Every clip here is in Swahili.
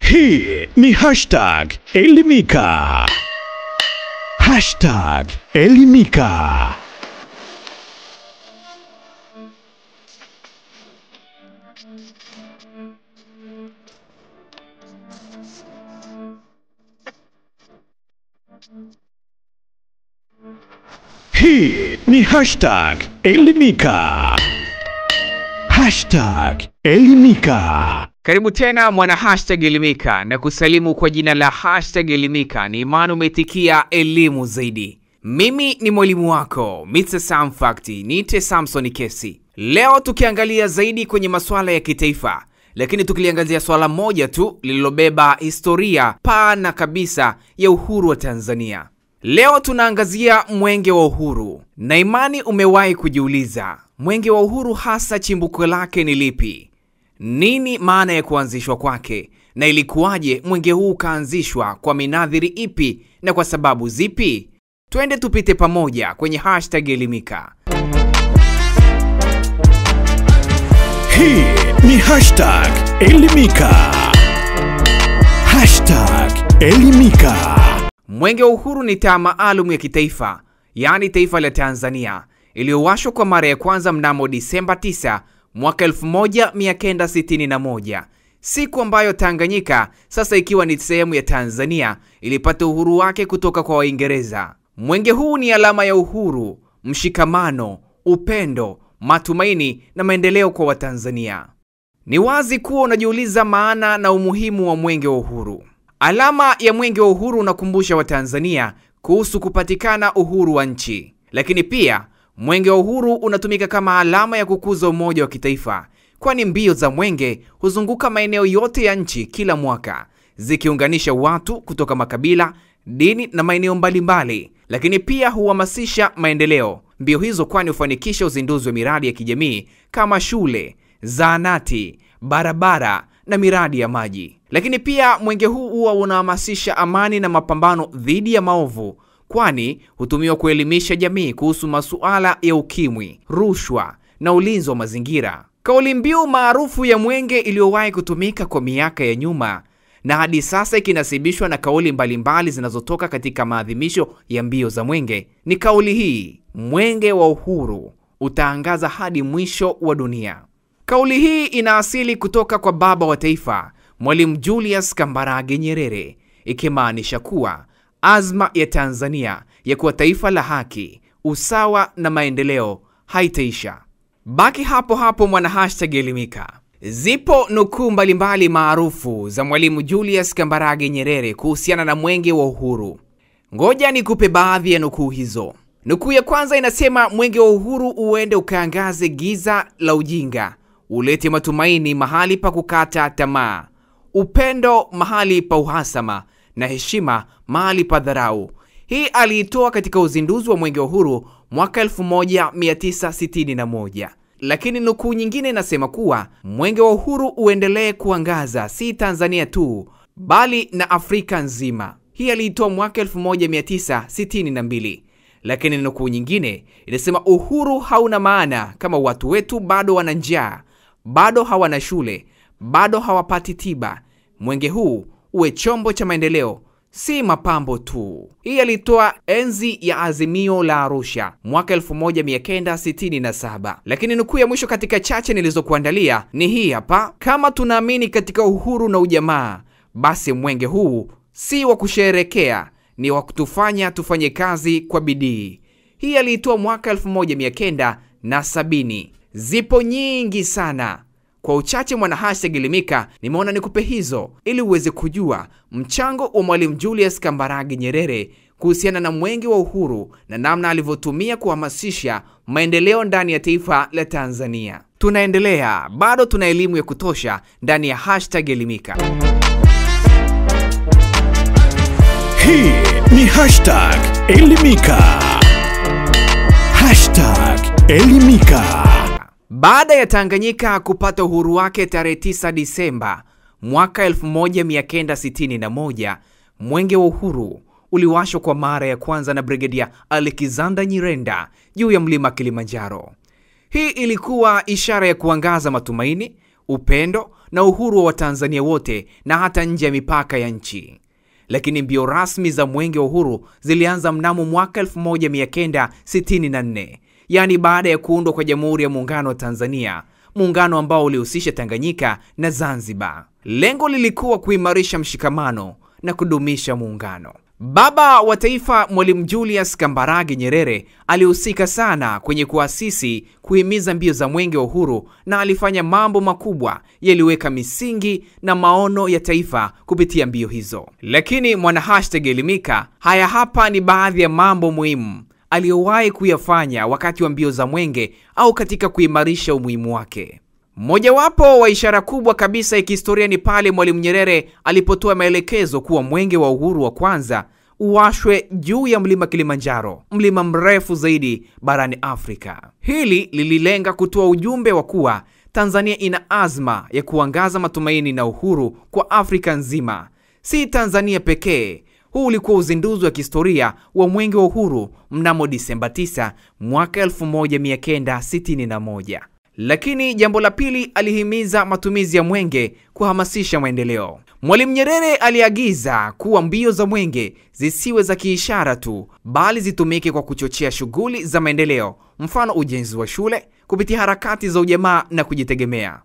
Hii ni hashtag Elimika. Hashtag Elimika. Hii ni hashtag Elimika. Hashtag Elimika. Karibu tena mwana hashtag Elimika na kusalimu kwa jina la hashtag Elimika. Ni imani umetikia elimu zaidi. Mimi ni mwalimu wako Mr. Sam Fakti, niite Samson Kesi. Leo tukiangalia zaidi kwenye masuala ya kitaifa, lakini tukiliangazia swala moja tu lililobeba historia pana kabisa ya uhuru wa Tanzania. Leo tunaangazia mwenge wa uhuru. Na imani umewahi kujiuliza, mwenge wa uhuru hasa chimbuko lake ni lipi? Nini maana ya kuanzishwa kwake? Na ilikuwaje mwenge huu kaanzishwa kwa minadhiri ipi na kwa sababu zipi? Twende tupite pamoja kwenye hashtag Elimika. Hii ni hashtag Elimika. Hashtag Elimika. Mwenge wa uhuru ni taa maalum ya kitaifa, yaani taifa la Tanzania, iliyowashwa kwa mara ya kwanza mnamo Disemba 9 mwaka 1961, siku ambayo Tanganyika, sasa ikiwa ni sehemu ya Tanzania, ilipata uhuru wake kutoka kwa Waingereza. Mwenge huu ni alama ya uhuru, mshikamano, upendo, matumaini na maendeleo kwa Watanzania. Ni wazi kuwa unajiuliza maana na umuhimu wa mwenge wa uhuru. Alama ya mwenge wa uhuru unakumbusha Watanzania kuhusu kupatikana uhuru wa nchi. Lakini pia mwenge wa uhuru unatumika kama alama ya kukuza umoja wa kitaifa, kwani mbio za mwenge huzunguka maeneo yote ya nchi kila mwaka, zikiunganisha watu kutoka makabila, dini na maeneo mbalimbali. Lakini pia huhamasisha maendeleo. Mbio hizo kwani hufanikisha uzinduzi wa miradi ya kijamii kama shule, zahanati, barabara na miradi ya maji. Lakini pia mwenge huu huwa unahamasisha amani na mapambano dhidi ya maovu, kwani hutumiwa kuelimisha jamii kuhusu masuala ya ukimwi, rushwa na ulinzi wa mazingira. Kauli mbiu maarufu ya mwenge iliyowahi kutumika kwa miaka ya nyuma na hadi sasa ikinasibishwa na kauli mbalimbali zinazotoka katika maadhimisho ya mbio za mwenge ni kauli hii: mwenge wa uhuru utaangaza hadi mwisho wa dunia. Kauli hii ina asili kutoka kwa baba wa taifa, Mwalimu Julius Kambarage Nyerere, ikimaanisha kuwa azma ya Tanzania ya kuwa taifa la haki, usawa na maendeleo haitaisha. Baki hapo hapo mwana hashtag Elimika. Zipo nukuu mbalimbali maarufu za Mwalimu Julius Kambarage Nyerere kuhusiana na mwenge wa uhuru. Ngoja nikupe baadhi ya nukuu hizo. Nukuu ya kwanza inasema, mwenge wa uhuru uende ukaangaze giza la ujinga, ulete matumaini mahali pa kukata tamaa, upendo mahali pa uhasama, na heshima mahali pa dharau. Hii aliitoa katika uzinduzi wa mwenge wa uhuru mwaka 1961. Lakini nukuu nyingine inasema kuwa mwenge wa uhuru uendelee kuangaza si Tanzania tu, bali na Afrika nzima. Hii aliitoa mwaka 1962. Lakini nukuu nyingine inasema, uhuru hauna maana kama watu wetu bado wana njaa, bado hawana shule, bado hawapati tiba. Mwenge huu uwe chombo cha maendeleo, si mapambo tu. Hii alitoa enzi ya Azimio la Arusha mwaka 1967. Lakini nukuu ya mwisho katika chache nilizokuandalia ni hii hapa: kama tunaamini katika uhuru na ujamaa, basi mwenge huu si wa kusherehekea, ni wa kutufanya tufanye kazi kwa bidii. Hii aliitoa mwaka 1970. Zipo nyingi sana. Kwa uchache mwana hashtag Elimika nimeona nikupe hizo ili uweze kujua mchango wa Mwalimu Julius Kambarage Nyerere kuhusiana na mwenge wa uhuru na namna alivyotumia kuhamasisha maendeleo ndani ya taifa la Tanzania. Tunaendelea, bado tuna elimu ya kutosha ndani ya hashtag Elimika. Hii ni hashtag Elimika. Hashtag Elimika. Baada ya Tanganyika kupata uhuru wake tarehe 9 Disemba mwaka 1961, mwenge wa uhuru uliwashwa kwa mara ya kwanza na Brigedia Alexander Nyirenda juu ya mlima Kilimanjaro. Hii ilikuwa ishara ya kuangaza matumaini, upendo na uhuru wa Watanzania wote na hata nje ya mipaka ya nchi. Lakini mbio rasmi za Mwenge wa Uhuru zilianza mnamo mwaka 1964, yani baada ya kuundwa kwa Jamhuri ya Muungano wa Tanzania, muungano ambao ulihusisha Tanganyika na Zanzibar. Lengo lilikuwa kuimarisha mshikamano na kudumisha muungano. Baba wa taifa Mwalimu Julius Kambarage Nyerere alihusika sana kwenye kuhimiza mbio za Mwenge wa Uhuru, na alifanya mambo makubwa yaliweka misingi na maono ya taifa kupitia mbio hizo. Lakini mwana #Elimika, haya hapa ni baadhi ya mambo muhimu aliyowahi kuyafanya wakati wa mbio za Mwenge au katika kuimarisha umuhimu wake. Mojawapo wa ishara kubwa kabisa ya kihistoria ni pale Mwalimu Nyerere alipotoa maelekezo kuwa Mwenge wa Uhuru wa kwanza uwashwe juu ya mlima Kilimanjaro, mlima mrefu zaidi barani Afrika. Hili lililenga kutoa ujumbe wa kuwa Tanzania ina azma ya kuangaza matumaini na uhuru kwa Afrika nzima, si Tanzania pekee. Huu ulikuwa uzinduzi wa kihistoria wa Mwenge wa Uhuru mnamo Disemba 9 mwaka 1961. Lakini jambo la pili, alihimiza matumizi ya mwenge kuhamasisha maendeleo. Mwalimu Nyerere aliagiza kuwa mbio za mwenge zisiwe za kiishara tu, bali zitumike kwa kuchochea shughuli za maendeleo, mfano ujenzi wa shule kupitia harakati za ujamaa na kujitegemea,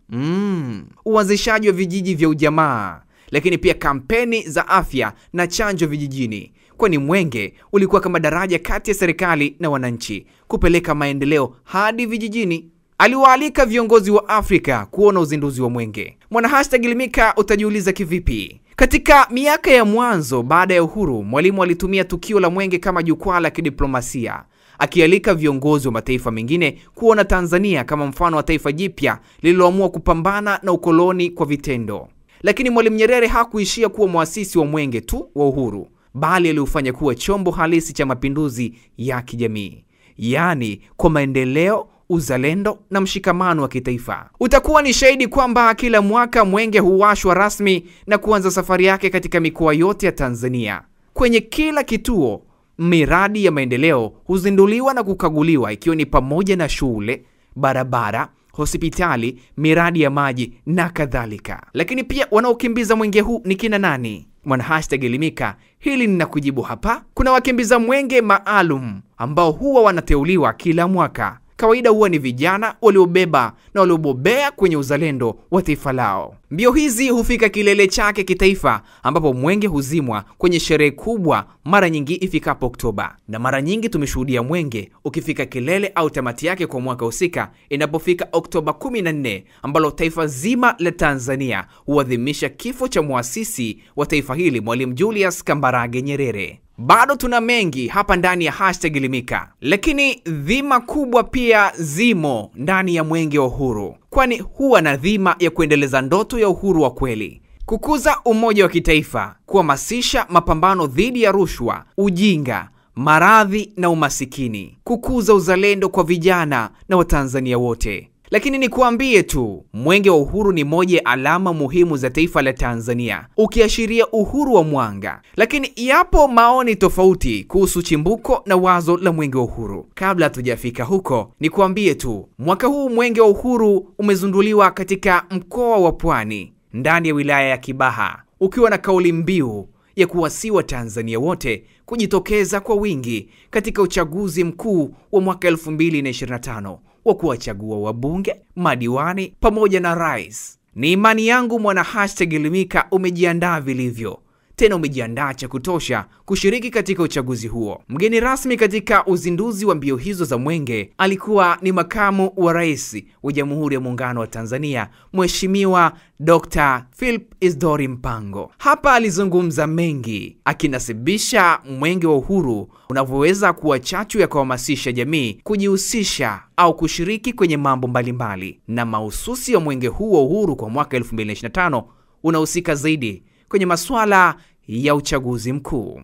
uanzishaji wa vijiji vya ujamaa, lakini pia kampeni za afya na chanjo vijijini, kwani mwenge ulikuwa kama daraja kati ya serikali na wananchi kupeleka maendeleo hadi vijijini. Aliwaalika viongozi wa Afrika kuona uzinduzi wa mwenge. Mwana #Elimika, utajiuliza kivipi? Katika miaka ya mwanzo baada ya uhuru, Mwalimu alitumia tukio la mwenge kama jukwaa la kidiplomasia, akialika viongozi wa mataifa mengine kuona Tanzania kama mfano wa taifa jipya lililoamua kupambana na ukoloni kwa vitendo. Lakini Mwalimu Nyerere hakuishia kuwa muasisi wa mwenge tu wa uhuru, bali aliufanya kuwa chombo halisi cha mapinduzi ya kijamii, yani kwa maendeleo, uzalendo na mshikamano wa kitaifa. Utakuwa ni shahidi kwamba kila mwaka mwenge huwashwa rasmi na kuanza safari yake katika mikoa yote ya Tanzania. Kwenye kila kituo, miradi ya maendeleo huzinduliwa na kukaguliwa, ikiwa ni pamoja na shule, barabara, hospitali, miradi ya maji na kadhalika. Lakini pia wanaokimbiza mwenge huu ni kina nani? Mwana #Elimika, hili ninakujibu hapa. Kuna wakimbiza mwenge maalum ambao huwa wanateuliwa kila mwaka. Kawaida huwa ni vijana waliobeba na waliobobea kwenye uzalendo wa taifa lao. Mbio hizi hufika kilele chake kitaifa, ambapo mwenge huzimwa kwenye sherehe kubwa mara nyingi ifikapo Oktoba. Na mara nyingi tumeshuhudia mwenge ukifika kilele au tamati yake kwa mwaka husika inapofika Oktoba 14, ambalo taifa zima la Tanzania huadhimisha kifo cha muasisi wa taifa hili, Mwalimu Julius Kambarage Nyerere. Bado tuna mengi hapa ndani ya #Elimika, lakini dhima kubwa pia zimo ndani ya Mwenge wa Uhuru, kwani huwa na dhima ya kuendeleza ndoto ya uhuru wa kweli, kukuza umoja wa kitaifa, kuhamasisha mapambano dhidi ya rushwa, ujinga, maradhi na umasikini, kukuza uzalendo kwa vijana na Watanzania wote. Lakini nikuambie tu, Mwenge wa Uhuru ni moja ya alama muhimu za taifa la Tanzania, ukiashiria uhuru wa mwanga. Lakini yapo maoni tofauti kuhusu chimbuko na wazo la Mwenge wa Uhuru. Kabla hatujafika huko, nikuambie tu, mwaka huu Mwenge wa Uhuru umezinduliwa katika mkoa wa Pwani, ndani ya wilaya ya Kibaha, ukiwa na kauli mbiu ya kuwasiwa Tanzania wote kujitokeza kwa wingi katika uchaguzi mkuu wa mwaka 2025 wa kuwachagua wabunge, madiwani pamoja na rais. Ni imani yangu mwana #Elimika umejiandaa vilivyo, tena umejiandaa cha kutosha kushiriki katika uchaguzi huo. Mgeni rasmi katika uzinduzi wa mbio hizo za mwenge alikuwa ni makamu wa rais wa Jamhuri ya Muungano wa Tanzania, Mheshimiwa Dr. Philip Isdori Mpango. Hapa alizungumza mengi, akinasibisha Mwenge wa Uhuru unavyoweza kuwa chachu ya kuhamasisha jamii kujihusisha au kushiriki kwenye mambo mbalimbali, na mahususi ya mwenge huu wa uhuru kwa mwaka 2025 unahusika zaidi kwenye masuala ya uchaguzi mkuu.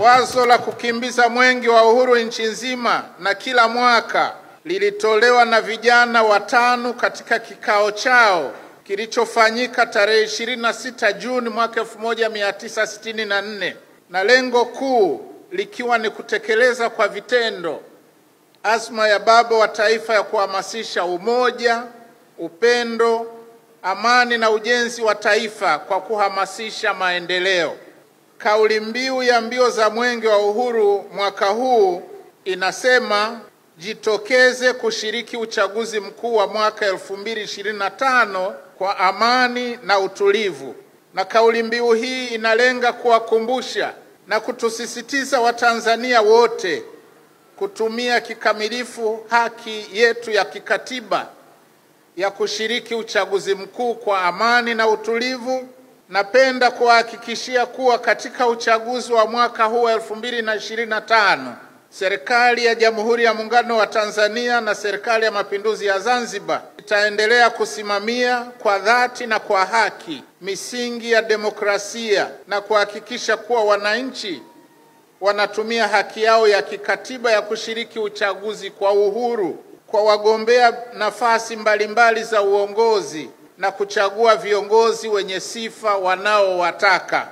Wazo la kukimbiza Mwenge wa Uhuru nchi nzima na kila mwaka lilitolewa na vijana watano katika kikao chao kilichofanyika tarehe 26 Juni mwaka 1964, na lengo kuu likiwa ni kutekeleza kwa vitendo azma ya baba wa taifa ya kuhamasisha umoja, upendo, amani na ujenzi wa taifa kwa kuhamasisha maendeleo. Kauli mbiu ya mbio za Mwenge wa Uhuru mwaka huu inasema jitokeze kushiriki uchaguzi mkuu wa mwaka 2025 kwa amani na utulivu. Na kauli mbiu hii inalenga kuwakumbusha na kutusisitiza Watanzania wote kutumia kikamilifu haki yetu ya kikatiba ya kushiriki uchaguzi mkuu kwa amani na utulivu. Napenda kuhakikishia kuwa katika uchaguzi wa mwaka huu 2025, serikali ya Jamhuri ya Muungano wa Tanzania na serikali ya Mapinduzi ya Zanzibar itaendelea kusimamia kwa dhati na kwa haki misingi ya demokrasia na kuhakikisha kuwa wananchi wanatumia haki yao ya kikatiba ya kushiriki uchaguzi kwa uhuru, kwa wagombea nafasi mbalimbali za uongozi na kuchagua viongozi wenye sifa wanaowataka.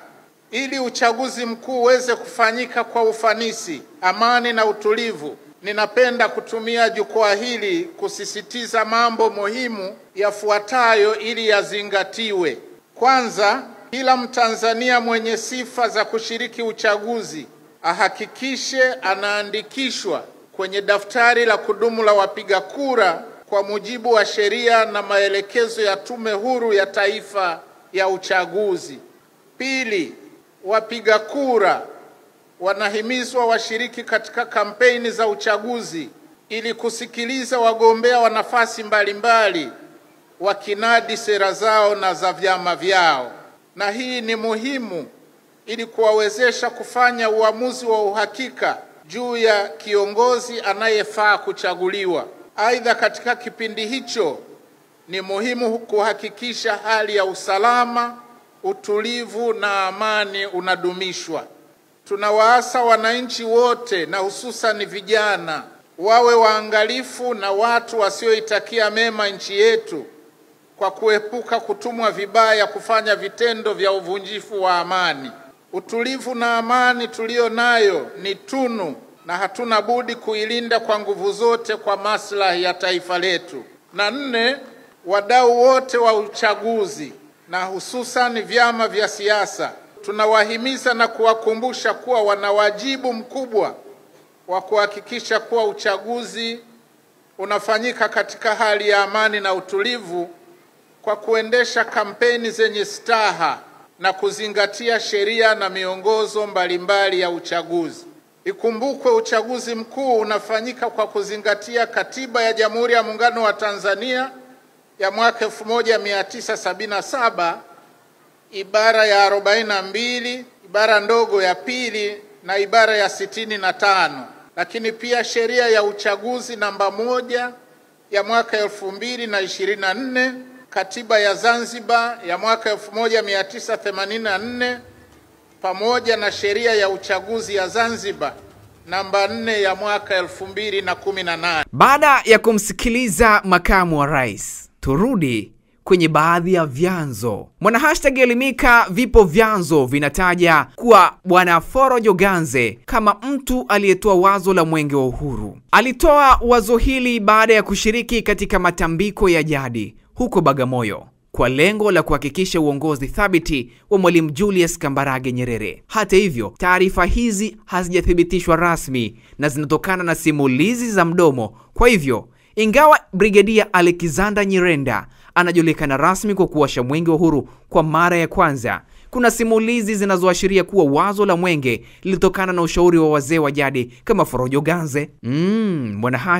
Ili uchaguzi mkuu uweze kufanyika kwa ufanisi, amani na utulivu, ninapenda kutumia jukwaa hili kusisitiza mambo muhimu yafuatayo ili yazingatiwe. Kwanza, kila Mtanzania mwenye sifa za kushiriki uchaguzi ahakikishe anaandikishwa kwenye daftari la kudumu la wapiga kura kwa mujibu wa sheria na maelekezo ya Tume Huru ya Taifa ya Uchaguzi. Pili, wapiga kura wanahimizwa washiriki katika kampeni za uchaguzi ili kusikiliza wagombea wa nafasi mbalimbali wakinadi sera zao na za vyama vyao. Na hii ni muhimu ili kuwawezesha kufanya uamuzi wa uhakika juu ya kiongozi anayefaa kuchaguliwa. Aidha, katika kipindi hicho ni muhimu kuhakikisha hali ya usalama, utulivu na amani unadumishwa. Tunawaasa wananchi wote na hususan vijana wawe waangalifu na watu wasioitakia mema nchi yetu kwa kuepuka kutumwa vibaya kufanya vitendo vya uvunjifu wa amani. Utulivu na amani tulio nayo ni tunu na hatuna budi kuilinda kwa nguvu zote kwa maslahi ya taifa letu. Na nne, wadau wote wa uchaguzi na hususan vyama vya siasa tunawahimiza na kuwakumbusha kuwa wana wajibu mkubwa wa kuhakikisha kuwa uchaguzi unafanyika katika hali ya amani na utulivu kwa kuendesha kampeni zenye staha na kuzingatia sheria na miongozo mbalimbali ya uchaguzi. Ikumbukwe uchaguzi mkuu unafanyika kwa kuzingatia Katiba ya Jamhuri ya Muungano wa Tanzania ya mwaka 1977, ibara ya 42, ibara ndogo ya pili na ibara ya 65. Lakini pia sheria ya uchaguzi namba 1 ya mwaka 2024, Katiba ya Zanzibar ya mwaka 1984 pamoja na sheria ya uchaguzi ya Zanzibar namba 4 ya mwaka 2018. Baada ya kumsikiliza makamu wa rais, turudi kwenye baadhi ya vyanzo. #Elimika, vipo vyanzo vinataja kuwa Bwana Forojo Ganze kama mtu aliyetoa wazo la Mwenge wa Uhuru. Alitoa wazo hili baada ya kushiriki katika matambiko ya jadi huko Bagamoyo kwa lengo la kuhakikisha uongozi thabiti wa Mwalimu Julius Kambarage Nyerere. Hata hivyo, taarifa hizi hazijathibitishwa rasmi na zinatokana na simulizi za mdomo. Kwa hivyo, ingawa Brigedia Alexander Nyirenda anajulikana rasmi kwa kuwasha Mwenge wa Uhuru kwa mara ya kwanza, kuna simulizi zinazoashiria kuwa wazo la mwenge lilitokana na ushauri wa wazee wa jadi kama Forojo Ganze.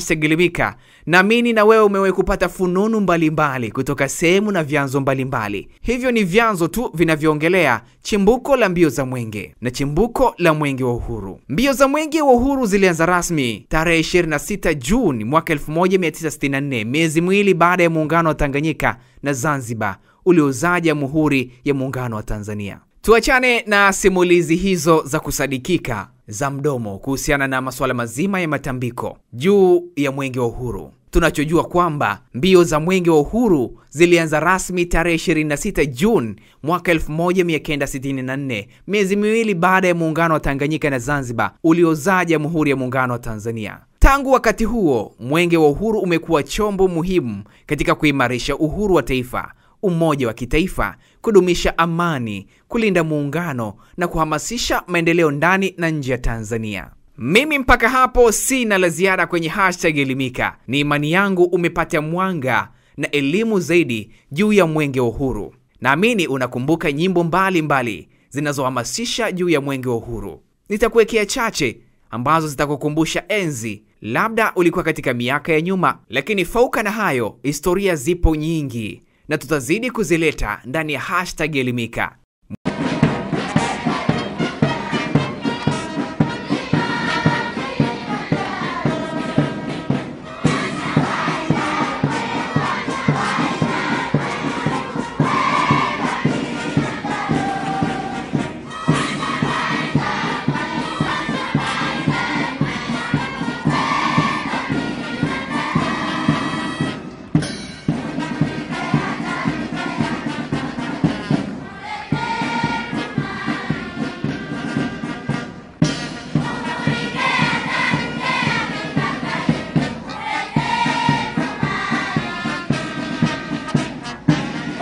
#Elimika, naamini na wewe umewahi kupata fununu mbalimbali kutoka sehemu na vyanzo mbalimbali. Hivyo ni vyanzo tu vinavyoongelea chimbuko la mbio za mwenge na chimbuko la Mwenge wa Uhuru. Mbio za Mwenge wa Uhuru zilianza rasmi tarehe 26 Juni mwaka 1964, miezi miwili baada ya muungano wa Tanganyika na Zanzibar uliozaa Jamhuri ya Muungano wa Tanzania. Tuachane na simulizi hizo za kusadikika za mdomo kuhusiana na masuala mazima ya matambiko juu ya Mwenge wa Uhuru. Tunachojua kwamba mbio za Mwenge wa Uhuru zilianza rasmi tarehe 26 Juni mwaka 1964, miezi miwili baada ya muungano wa Tanganyika na Zanzibar uliozaa Jamhuri ya Muungano wa Tanzania. Tangu wakati huo, Mwenge wa Uhuru umekuwa chombo muhimu katika kuimarisha uhuru wa taifa, umoja wa kitaifa, kudumisha amani, kulinda muungano na kuhamasisha maendeleo ndani na nje ya Tanzania. Mimi mpaka hapo sina la ziada kwenye #Elimika. Ni imani yangu umepata mwanga na elimu zaidi juu ya Mwenge wa Uhuru. Naamini unakumbuka nyimbo mbalimbali zinazohamasisha juu ya Mwenge wa Uhuru. Nitakuwekea chache ambazo zitakukumbusha enzi labda ulikuwa katika miaka ya nyuma, lakini fauka na hayo, historia zipo nyingi na tutazidi kuzileta ndani ya #Elimika.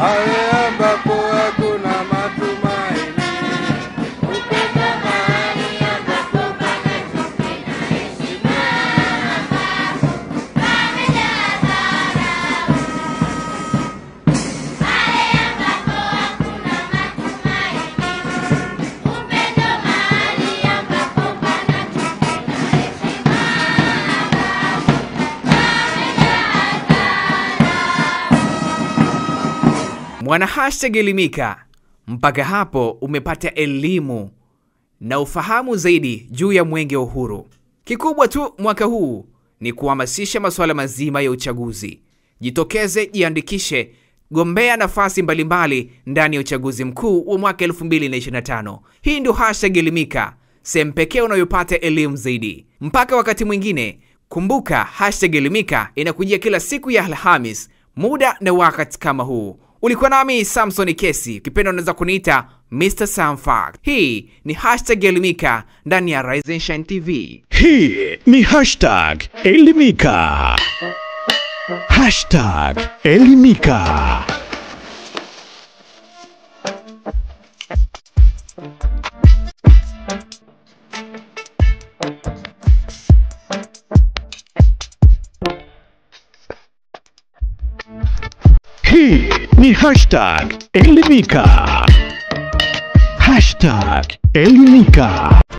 Ale ambapo hakuna matumaini, upendo mahali ambapo pana heshima, pamejaa dharau. Ale ambapo hakuna matumaini, upendo mahali ambapo pana heshima, pamejaa dharau. Mwana #Elimika, mpaka hapo umepata elimu na ufahamu zaidi juu ya Mwenge wa Uhuru. Kikubwa tu mwaka huu ni kuhamasisha masuala mazima ya uchaguzi. Jitokeze, jiandikishe, gombea nafasi mbalimbali ndani ya uchaguzi mkuu wa mwaka 2025. Hii ndio #Elimika, sehemu pekee unayopata elimu zaidi. Mpaka wakati mwingine, kumbuka #Elimika inakujia kila siku ya Alhamis, muda na wakati kama huu. Ulikuwa nami Samson Kesi, kipenda unaweza kuniita Mr. Samfact. Hii ni #Elimika ndani ya Rise and Shine TV. Hii ni #Elimika. #Elimika. Hii ni #Elimika. #Elimika.